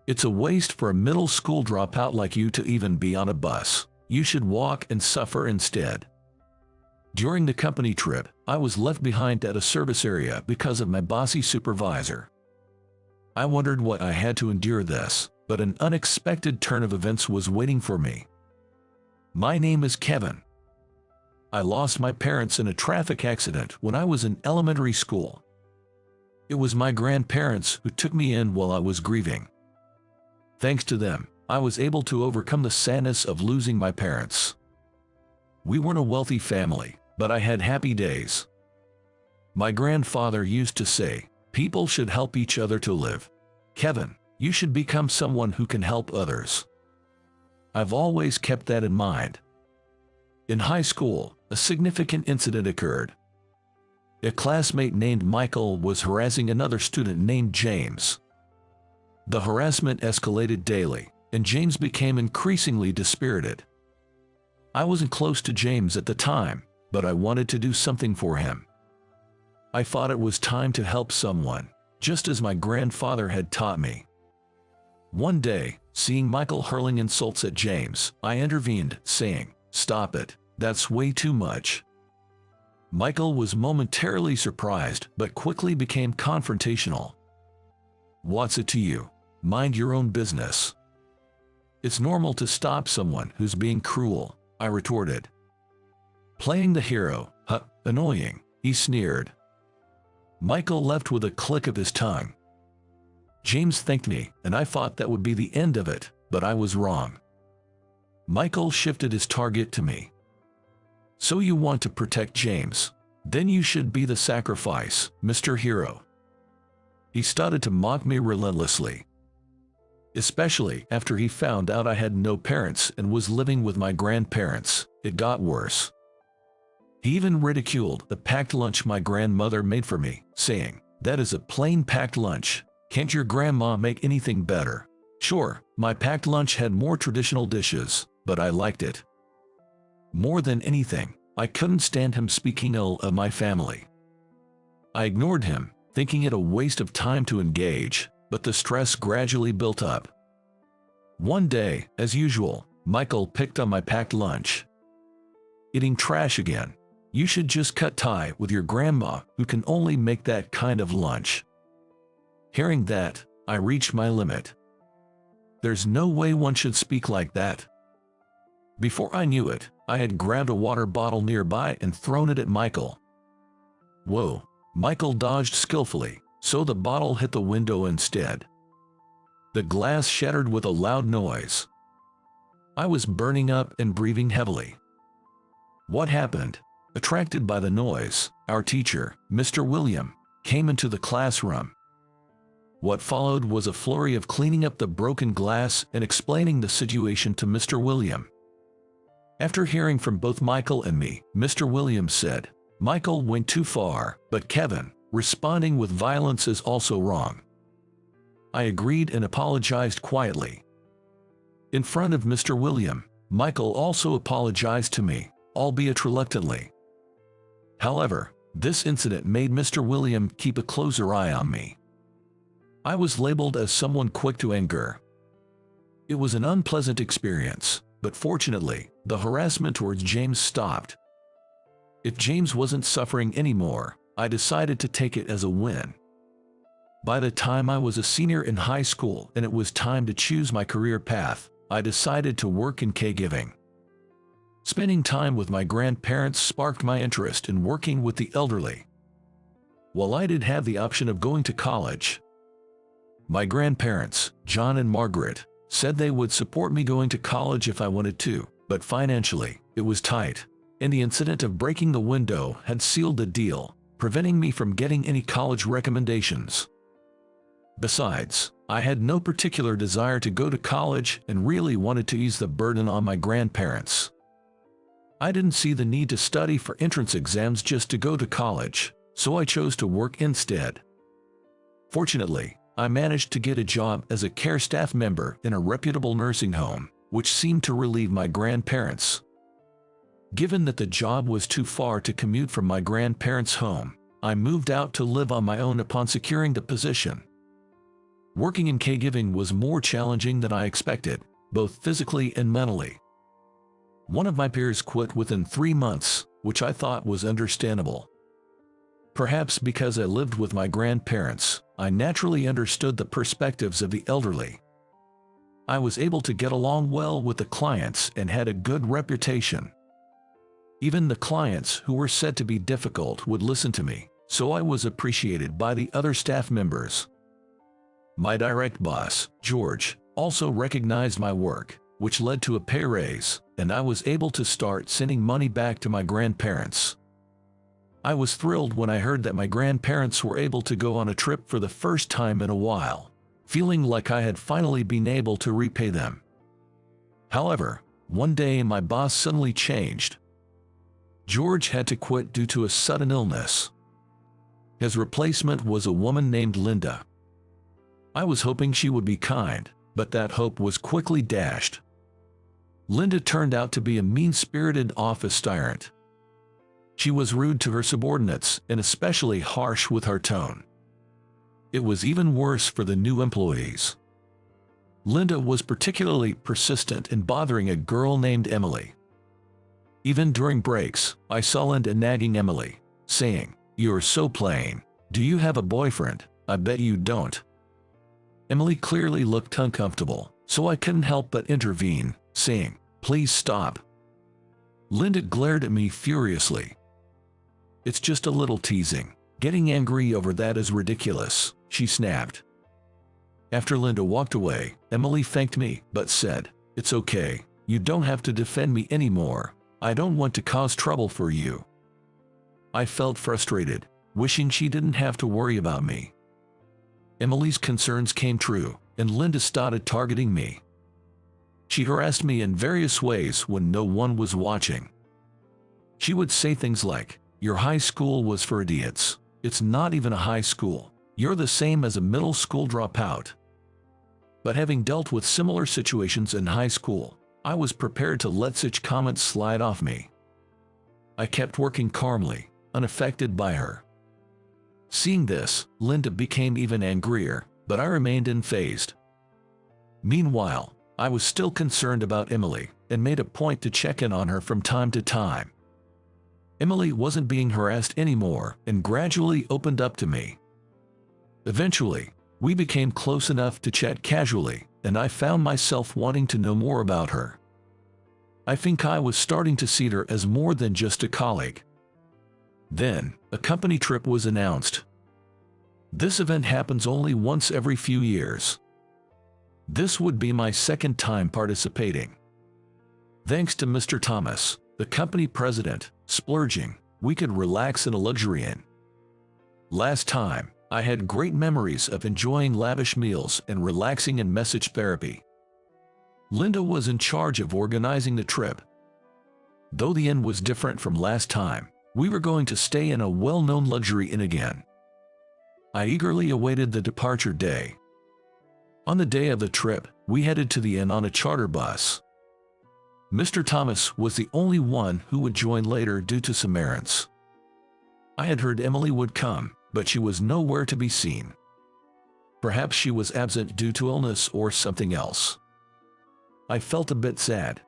It's a waste for a middle school dropout like you to even be on a bus. You should walk and suffer instead. During the company trip, I was left behind at a service area because of my bossy supervisor. I wondered what I had to endure this, but an unexpected turn of events was waiting for me. My name is Kevin. I lost my parents in a traffic accident when I was in elementary school. It was my grandparents who took me in while I was grieving. Thanks to them, I was able to overcome the sadness of losing my parents. We weren't a wealthy family, but I had happy days. My grandfather used to say, "People should help each other to live. Kevin, you should become someone who can help others." I've always kept that in mind. In high school, a significant incident occurred. A classmate named Michael was harassing another student named James. The harassment escalated daily, and James became increasingly dispirited. I wasn't close to James at the time, but I wanted to do something for him. I thought it was time to help someone, just as my grandfather had taught me. One day, seeing Michael hurling insults at James, I intervened, saying, "Stop it, that's way too much." Michael was momentarily surprised, but quickly became confrontational. "What's it to you? Mind your own business." "It's normal to stop someone who's being cruel," I retorted. Playing the hero, annoying, he sneered. Michael left with a click of his tongue. James thanked me, and I thought that would be the end of it, but I was wrong. Michael shifted his target to me. "So you want to protect James? Then you should be the sacrifice, Mr. Hero." He started to mock me relentlessly. Especially after he found out I had no parents and was living with my grandparents, it got worse. He even ridiculed the packed lunch my grandmother made for me, saying, "That is a plain packed lunch. Can't your grandma make anything better?" Sure, my packed lunch had more traditional dishes, but I liked it. More than anything, I couldn't stand him speaking ill of my family. I ignored him, thinking it a waste of time to engage, but the stress gradually built up. One day, as usual, Michael picked on my packed lunch. "Eating trash again. You should just cut tie with your grandma who can only make that kind of lunch." Hearing that, I reached my limit. There's no way one should speak like that. Before I knew it, I had grabbed a water bottle nearby and thrown it at Michael. Whoa, Michael dodged skillfully, so the bottle hit the window instead. The glass shattered with a loud noise. I was burning up and breathing heavily. What happened? Attracted by the noise, our teacher, Mr. William, came into the classroom. What followed was a flurry of cleaning up the broken glass and explaining the situation to Mr. William. After hearing from both Michael and me, Mr. Williams said, "Michael went too far, but Kevin, responding with violence is also wrong." I agreed and apologized quietly. In front of Mr. William, Michael also apologized to me, albeit reluctantly. However, this incident made Mr. William keep a closer eye on me. I was labeled as someone quick to anger. It was an unpleasant experience, but fortunately, the harassment towards James stopped. If James wasn't suffering anymore, I decided to take it as a win. By the time I was a senior in high school and it was time to choose my career path, I decided to work in caregiving. Spending time with my grandparents sparked my interest in working with the elderly. While I did have the option of going to college, my grandparents, John and Margaret, said they would support me going to college if I wanted to, but financially, it was tight, and the incident of breaking the window had sealed the deal, preventing me from getting any college recommendations. Besides, I had no particular desire to go to college and really wanted to ease the burden on my grandparents. I didn't see the need to study for entrance exams just to go to college, so I chose to work instead. Fortunately, I managed to get a job as a care staff member in a reputable nursing home, which seemed to relieve my grandparents. Given that the job was too far to commute from my grandparents' home, I moved out to live on my own upon securing the position. Working in caregiving was more challenging than I expected, both physically and mentally. One of my peers quit within 3 months, which I thought was understandable. Perhaps because I lived with my grandparents, I naturally understood the perspectives of the elderly. I was able to get along well with the clients and had a good reputation. Even the clients who were said to be difficult would listen to me, so I was appreciated by the other staff members. My direct boss, George, also recognized my work, which led to a pay raise, and I was able to start sending money back to my grandparents. I was thrilled when I heard that my grandparents were able to go on a trip for the first time in a while, feeling like I had finally been able to repay them. However, one day my boss suddenly changed. George had to quit due to a sudden illness. His replacement was a woman named Linda. I was hoping she would be kind, but that hope was quickly dashed. Linda turned out to be a mean-spirited office tyrant. She was rude to her subordinates and especially harsh with her tone. It was even worse for the new employees. Linda was particularly persistent in bothering a girl named Emily. Even during breaks, I saw Linda nagging Emily, saying, "You're so plain. Do you have a boyfriend? I bet you don't." Emily clearly looked uncomfortable, so I couldn't help but intervene, saying, "Please stop." Linda glared at me furiously. "It's just a little teasing. Getting angry over that is ridiculous," she snapped. After Linda walked away, Emily thanked me, but said, "It's okay. You don't have to defend me anymore. I don't want to cause trouble for you." I felt frustrated, wishing she didn't have to worry about me. Emily's concerns came true, and Linda started targeting me. She harassed me in various ways when no one was watching. She would say things like, "Your high school was for idiots. It's not even a high school. You're the same as a middle school dropout." But having dealt with similar situations in high school, I was prepared to let such comments slide off me. I kept working calmly, unaffected by her. Seeing this, Linda became even angrier, but I remained unfazed. Meanwhile, I was still concerned about Emily and made a point to check in on her from time to time. Emily wasn't being harassed anymore and gradually opened up to me. Eventually, we became close enough to chat casually, and I found myself wanting to know more about her. I think I was starting to see her as more than just a colleague. Then, a company trip was announced. This event happens only once every few years. This would be my second time participating. Thanks to Mr. Thomas, the company president, splurging, we could relax in a luxury inn. Last time, I had great memories of enjoying lavish meals and relaxing in message therapy. Linda was in charge of organizing the trip. Though the inn was different from last time, we were going to stay in a well-known luxury inn again. I eagerly awaited the departure day. On the day of the trip, we headed to the inn on a charter bus. Mr. Thomas was the only one who would join later due to some errands. I had heard Emily would come, but she was nowhere to be seen. Perhaps she was absent due to illness or something else. I felt a bit sad.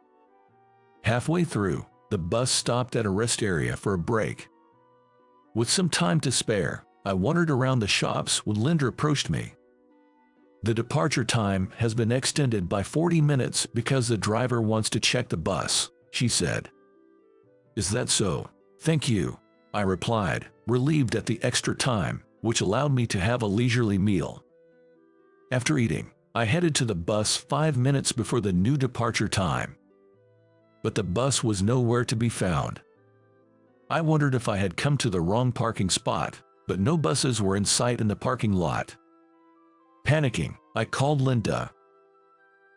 Halfway through, the bus stopped at a rest area for a break. With some time to spare, I wandered around the shops when Linda approached me. "The departure time has been extended by 40 minutes because the driver wants to check the bus," she said. "Is that so? Thank you," I replied, relieved at the extra time, which allowed me to have a leisurely meal. After eating, I headed to the bus 5 minutes before the new departure time. But the bus was nowhere to be found. I wondered if I had come to the wrong parking spot, but no buses were in sight in the parking lot. Panicking, I called Linda.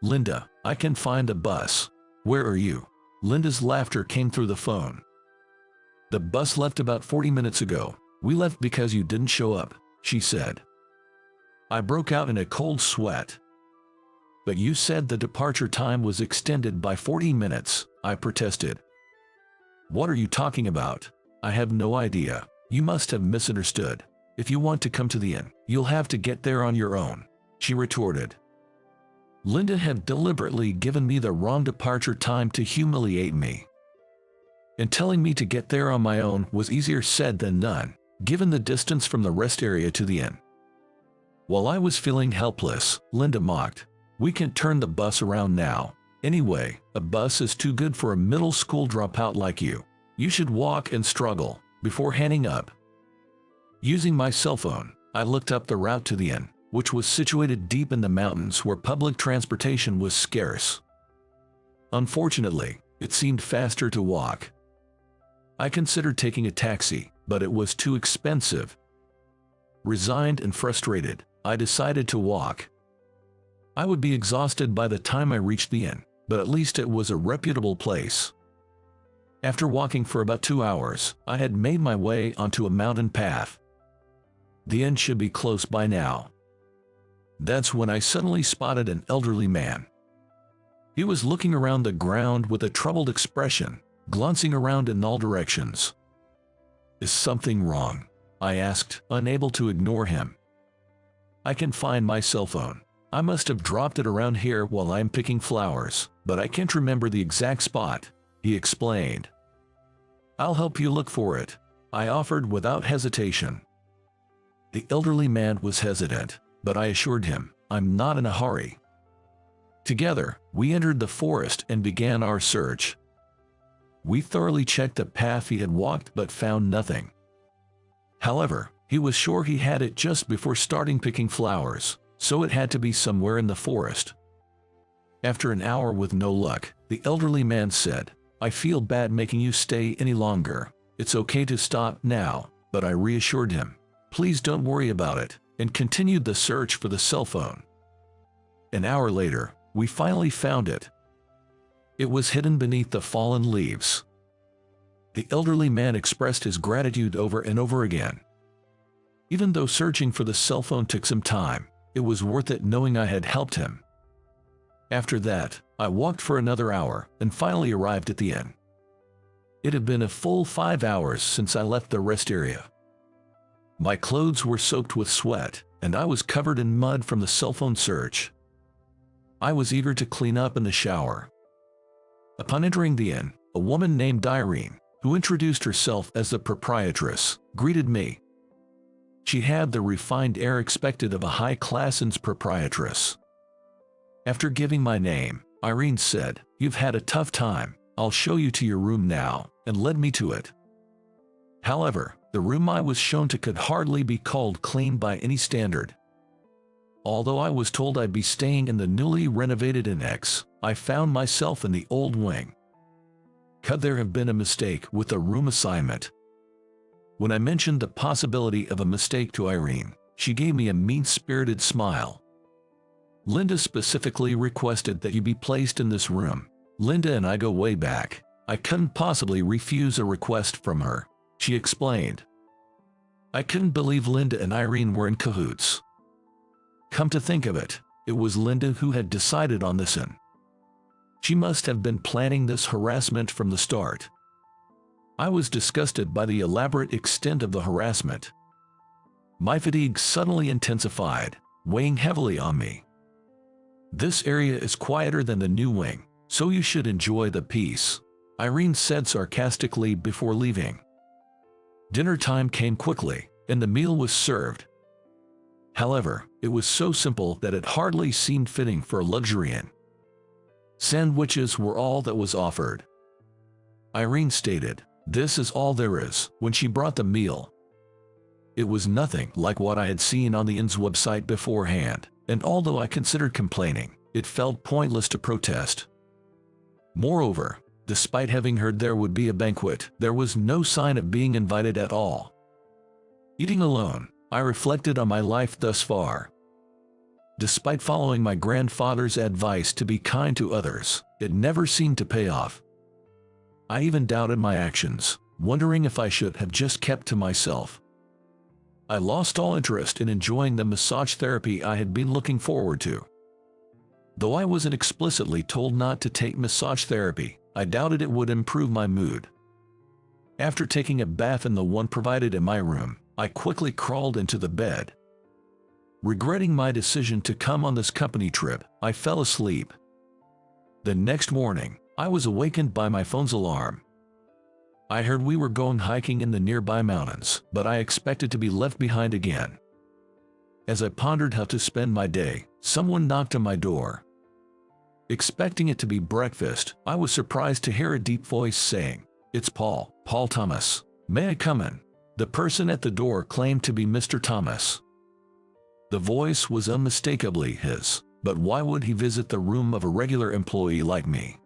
"Linda, I can find a bus. Where are you?" Linda's laughter came through the phone. "The bus left about 40 minutes ago. We left because you didn't show up," she said. I broke out in a cold sweat. "But you said the departure time was extended by 40 minutes, I protested. "What are you talking about? I have no idea. You must have misunderstood. If you want to come to the inn, you'll have to get there on your own." she retorted. Linda had deliberately given me the wrong departure time to humiliate me. And telling me to get there on my own was easier said than done, given the distance from the rest area to the inn. While I was feeling helpless, Linda mocked, "We can turn the bus around now. Anyway, a bus is too good for a middle school dropout like you. You should walk and struggle," before hanging up. Using my cell phone, I looked up the route to the inn, which was situated deep in the mountains where public transportation was scarce. Unfortunately, it seemed faster to walk. I considered taking a taxi, but it was too expensive. Resigned and frustrated, I decided to walk. I would be exhausted by the time I reached the inn, but at least it was a reputable place. After walking for about 2 hours, I had made my way onto a mountain path. The inn should be close by now. That's when I suddenly spotted an elderly man. He was looking around the ground with a troubled expression, glancing around in all directions. "Is something wrong?" I asked, unable to ignore him. "I can find my cell phone. I must have dropped it around here while I'm picking flowers, but I can't remember the exact spot," he explained. "I'll help you look for it," I offered without hesitation. The elderly man was hesitant, but I assured him, "I'm not in a hurry." Together, we entered the forest and began our search. We thoroughly checked the path he had walked but found nothing. However, he was sure he had it just before starting picking flowers, so it had to be somewhere in the forest. After an hour with no luck, the elderly man said, "I feel bad making you stay any longer. It's okay to stop now," but I reassured him, "Please don't worry about it," and continued the search for the cell phone. An hour later, we finally found it. It was hidden beneath the fallen leaves. The elderly man expressed his gratitude over and over again. Even though searching for the cell phone took some time, it was worth it knowing I had helped him. After that, I walked for another hour and finally arrived at the inn. It had been a full 5 hours since I left the rest area. My clothes were soaked with sweat, and I was covered in mud from the cell phone search. I was eager to clean up in the shower. Upon entering the inn, a woman named Irene, who introduced herself as the proprietress, greeted me. She had the refined air expected of a high-class inn's proprietress. After giving my name, Irene said, "You've had a tough time. I'll show you to your room now," and led me to it. However, the room I was shown to could hardly be called clean by any standard. Although I was told I'd be staying in the newly renovated annex, I found myself in the old wing. Could there have been a mistake with the room assignment? When I mentioned the possibility of a mistake to Irene, she gave me a mean-spirited smile. "Linda specifically requested that you be placed in this room. Linda and I go way back. I couldn't possibly refuse a request from her," she explained. I couldn't believe Linda and Irene were in cahoots. Come to think of it, it was Linda who had decided on this inn. She must have been planning this harassment from the start. I was disgusted by the elaborate extent of the harassment. My fatigue suddenly intensified, weighing heavily on me. "This area is quieter than the new wing, so you should enjoy the peace," Irene said sarcastically before leaving. Dinner time came quickly, and the meal was served. However, it was so simple that it hardly seemed fitting for a luxury inn. Sandwiches were all that was offered. Irene stated, "This is all there is," when she brought the meal. It was nothing like what I had seen on the inn's website beforehand, and although I considered complaining, it felt pointless to protest. Moreover, despite having heard there would be a banquet, there was no sign of being invited at all. Eating alone, I reflected on my life thus far. Despite following my grandfather's advice to be kind to others, it never seemed to pay off. I even doubted my actions, wondering if I should have just kept to myself. I lost all interest in enjoying the massage therapy I had been looking forward to. Though I wasn't explicitly told not to take massage therapy, I doubted it would improve my mood. After taking a bath in the one provided in my room, I quickly crawled into the bed. Regretting my decision to come on this company trip, I fell asleep. The next morning, I was awakened by my phone's alarm. I heard we were going hiking in the nearby mountains, but I expected to be left behind again. As I pondered how to spend my day, someone knocked on my door. Expecting it to be breakfast, I was surprised to hear a deep voice saying, "It's Paul Thomas. May I come in?" The person at the door claimed to be Mr. Thomas. The voice was unmistakably his, but why would he visit the room of a regular employee like me?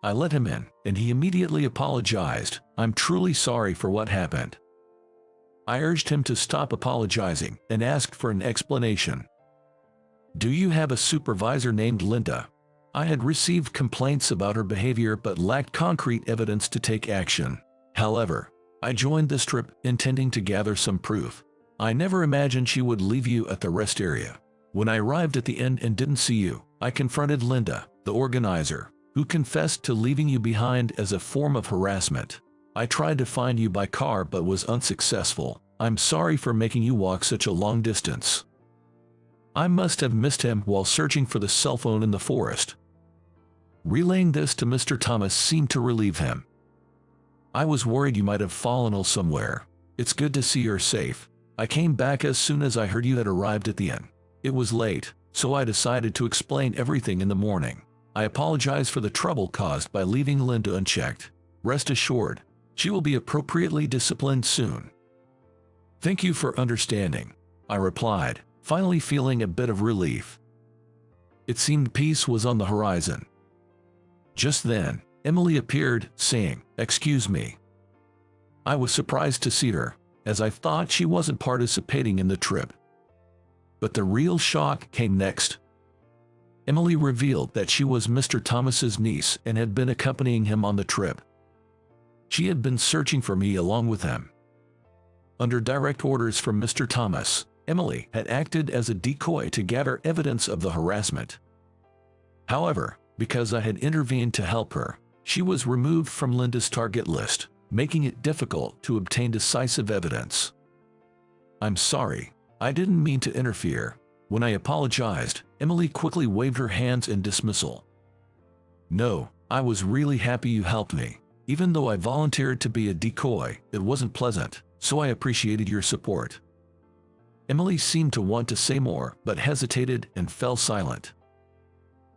I let him in, and he immediately apologized. "I'm truly sorry for what happened." I urged him to stop apologizing and asked for an explanation. "Do you have a supervisor named Linda?" I had received complaints about her behavior but lacked concrete evidence to take action. However, I joined this trip intending to gather some proof. I never imagined she would leave you at the rest area. When I arrived at the inn and didn't see you, I confronted Linda, the organizer, who confessed to leaving you behind as a form of harassment. I tried to find you by car but was unsuccessful. I'm sorry for making you walk such a long distance. I must have missed him while searching for the cell phone in the forest. Relaying this to Mr. Thomas seemed to relieve him. I was worried you might have fallen ill somewhere. It's good to see you're safe. I came back as soon as I heard you had arrived at the inn. It was late, so I decided to explain everything in the morning. I apologize for the trouble caused by leaving Linda unchecked. Rest assured, she will be appropriately disciplined soon. Thank you for understanding, I replied, finally feeling a bit of relief. It seemed peace was on the horizon. Just then, Emily appeared, saying, "Excuse me." I was surprised to see her, as I thought she wasn't participating in the trip. But the real shock came next. Emily revealed that she was Mr. Thomas's niece and had been accompanying him on the trip. She had been searching for me along with him. Under direct orders from Mr. Thomas, Emily had acted as a decoy to gather evidence of the harassment. However, because I had intervened to help her, she was removed from Linda's target list, making it difficult to obtain decisive evidence. "I'm sorry, I didn't mean to interfere." When I apologized, Emily quickly waved her hands in dismissal. "No, I was really happy you helped me. Even though I volunteered to be a decoy, it wasn't pleasant, so I appreciated your support." Emily seemed to want to say more, but hesitated and fell silent.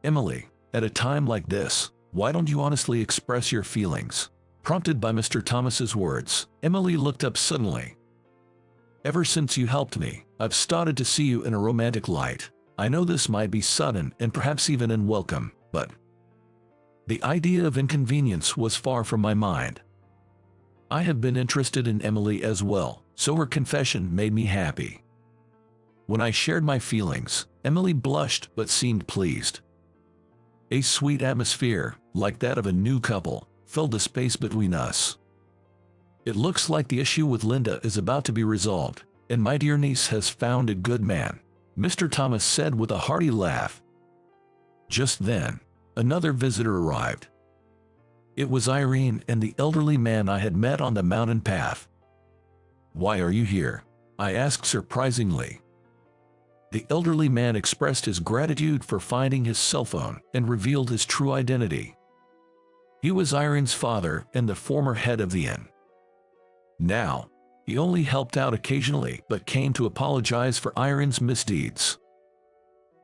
"Emily, at a time like this, why don't you honestly express your feelings?" Prompted by Mr. Thomas's words, Emily looked up suddenly. "Ever since you helped me, I've started to see you in a romantic light. I know this might be sudden and perhaps even unwelcome, but..." The idea of inconvenience was far from my mind. I have been interested in Emily as well, so her confession made me happy. When I shared my feelings, Emily blushed but seemed pleased. A sweet atmosphere, like that of a new couple, filled the space between us. "It looks like the issue with Linda is about to be resolved, and my dear niece has found a good man," Mr. Thomas said with a hearty laugh. Just then, another visitor arrived. It was Irene and the elderly man I had met on the mountain path. "Why are you here?" I asked surprisingly. The elderly man expressed his gratitude for finding his cell phone and revealed his true identity. He was Irene's father and the former head of the inn. Now, he only helped out occasionally but came to apologize for Irene's misdeeds.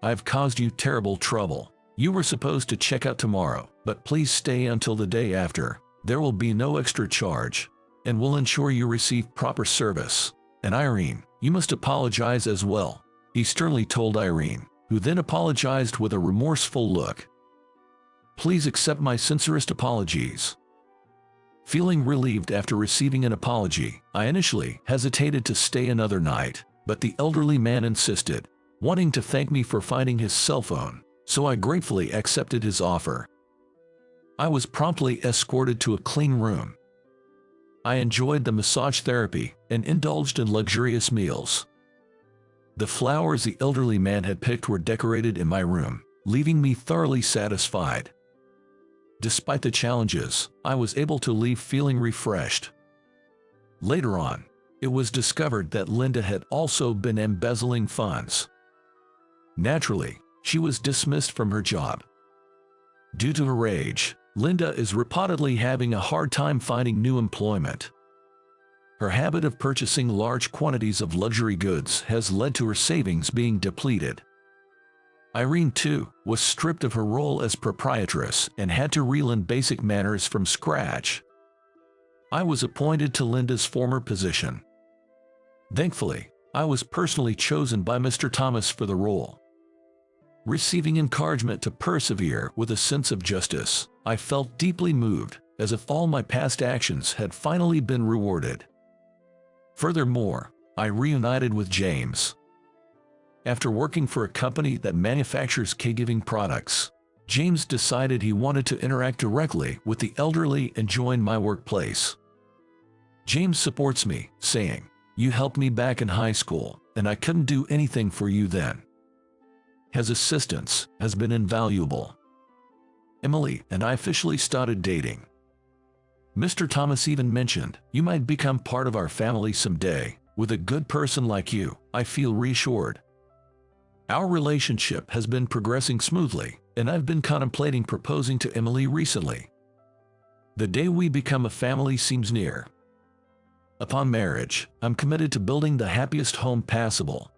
"I've caused you terrible trouble. You were supposed to check out tomorrow, but please stay until the day after. There will be no extra charge, and we'll ensure you receive proper service. And Irene, you must apologize as well," he sternly told Irene, who then apologized with a remorseful look. "Please accept my sincerest apologies." Feeling relieved after receiving an apology, I initially hesitated to stay another night, but the elderly man insisted, wanting to thank me for finding his cell phone, so I gratefully accepted his offer. I was promptly escorted to a clean room. I enjoyed the massage therapy and indulged in luxurious meals. The flowers the elderly man had picked were decorated in my room, leaving me thoroughly satisfied. Despite the challenges, I was able to leave feeling refreshed. Later on, it was discovered that Linda had also been embezzling funds. Naturally, she was dismissed from her job. Due to her age, Linda is reportedly having a hard time finding new employment. Her habit of purchasing large quantities of luxury goods has led to her savings being depleted. Irene, too, was stripped of her role as proprietress and had to relearn basic manners from scratch. I was appointed to Linda's former position. Thankfully, I was personally chosen by Mr. Thomas for the role. Receiving encouragement to persevere with a sense of justice, I felt deeply moved, as if all my past actions had finally been rewarded. Furthermore, I reunited with James. After working for a company that manufactures caregiving products, James decided he wanted to interact directly with the elderly and join my workplace. James supports me, saying, "You helped me back in high school, and I couldn't do anything for you then." His assistance has been invaluable. Emily and I officially started dating. Mr. Thomas even mentioned, "You might become part of our family someday. With a good person like you, I feel reassured." Our relationship has been progressing smoothly, and I've been contemplating proposing to Emily recently. The day we become a family seems near. Upon marriage, I'm committed to building the happiest home possible.